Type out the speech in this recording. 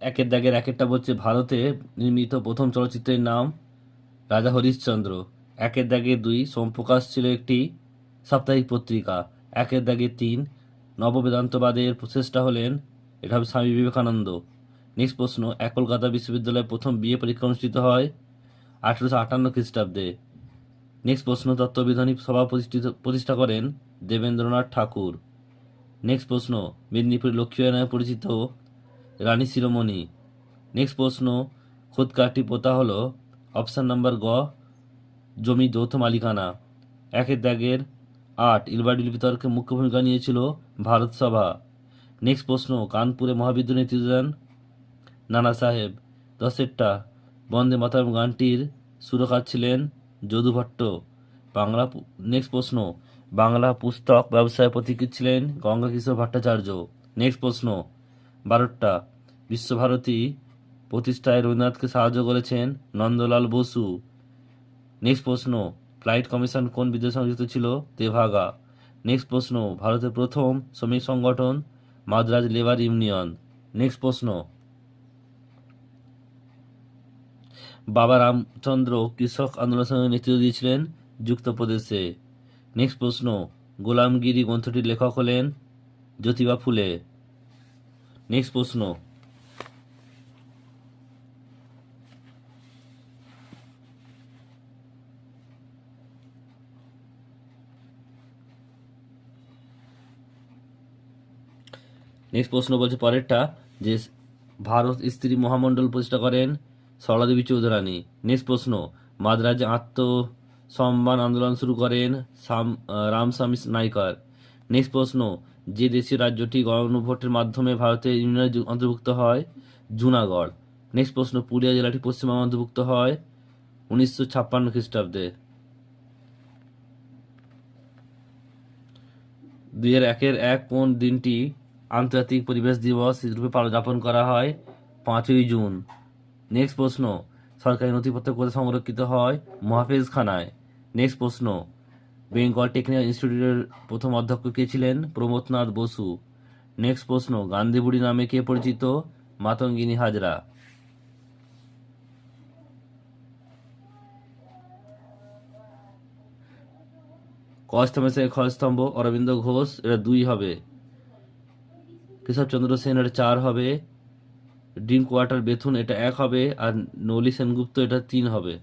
একের দাগের একেরটা বলছে ভারতে নির্মিত প্রথম চলচ্চিত্রের নাম রাজা হরিশ্চন্দ্র। একের দাগে 2 সোমপ্রকাশ ছিল একটি সাপ্তাহিক পত্রিকা। একের দাগে 3 নববেদান্তবাদের প্রচেষ্টা হলেন, এটা হবে স্বামী বিবেকানন্দ। নেক্সট প্রশ্ন, কলকাতা বিশ্ববিদ্যালয়ে প্রথম বিএ পরীক্ষা অনুষ্ঠিত হয় 1858 খ্রিস্টাব্দে। নেক্সট প্রশ্ন, তত্ত্ববিধানী সভা প্রতিষ্ঠা করেন দেবেন্দ্রনাথ ঠাকুর। নেক্সট প্রশ্ন, মেদিনীপুর লক্ষ্মী নামে পরিচিত রানী শিরোমণি। নেক্সট প্রশ্ন, খুদকাটি পোতা হলো অপশান নাম্বার গ জমি যৌথ মালিকানা। একের দাগের 8 ইলবার্ট বিতর্কে মুখ্য ভূমিকা নিয়েছিল ভারত সভা। নেক্সট প্রশ্ন, কানপুরে মহাবিদ্যালয় নেতৃত্ব দেন নানা সাহেব। 10এরটা, বন্দে মাতরম গানটির সুরকার ছিলেন যদু ভট্ট। নেক্সট প্রশ্ন, বাংলা পুস্তক ব্যবসায় পথিকৃৎ ছিলেন গঙ্গাকিশোর ভট্টাচার্য। নেক্সট প্রশ্ন 12টা, বিশ্বভারতী প্রতিষ্ঠায় রবীন্দ্রনাথকে সাহায্য করেছেন নন্দলাল বসু। নেক্সট প্রশ্ন, ফ্লাইট কমিশন কোন বিদ্রোহের সঙ্গে যুক্ত ছিল? তেভাগা। নেক্সট প্রশ্ন, ভারতের প্রথম শ্রমিক সংগঠন মাদ্রাজ লেবার ইউনিয়ন। নেক্সট প্রশ্ন, বাবা রামচন্দ্র কৃষক আন্দোলনের সঙ্গে নেতৃত্ব দিয়েছিলেন যুক্তপ্রদেশে। নেক্সট প্রশ্ন, গোলামগিরি গ্রন্থটির লেখক হলেন জ্যোতিবা ফুলে। নেক্সট প্রশ্ন, বলছে পরেরটা যে ভারত স্ত্রী মহামণ্ডল প্রতিষ্ঠা করেন সরলাদেবী চৌধুরানী। নেক্সট প্রশ্ন, মাদ্রাজে আত্মসম্মান আন্দোলন শুরু করেন রামস্বামী নাইকার। নেক্সট প্রশ্ন, যে দেশীয় রাজ্যটি গণভোটের মাধ্যমে ভারতের ইউনিয়নে অন্তর্ভুক্ত হয়? জুনাগড়। নেক্সট প্রশ্ন, পুরুলিয়া জেলাটি পশ্চিমবঙ্গে অন্তর্ভুক্ত হয় 1956 খ্রিস্টাব্দে। 2001 কোন দিনটি আন্তর্জাতিক পরিবেশ দিবস রূপে যাপন করা হয়? 5ই জুন। নেক্সট প্রশ্ন, সরকারি নথিপত্র কোথায় সংরক্ষিত হয়? মহাফেজখানায়। নেক্সট প্রশ্ন, বেঙ্গল টেকনিক্যাল ইনস্টিটিউটের প্রথম অধ্যক্ষ কে ছিলেন? প্রমথনাথ বসু। নেক্সট প্রশ্ন, গান্ধী বুড়ি নামে কে পরিচিত? মাতঙ্গিনী হাজরা। ক স্তম্ভের খ স্তম্ভ অরবিন্দ ঘোষ, এটা 2 হবে। কেশবচন্দ্র সেন, এটা 4 হবে। ড্রিম কোয়ার্টার বেথুন, এটা 1 হবে। আর নলি সেনগুপ্ত, এটা 3 হবে।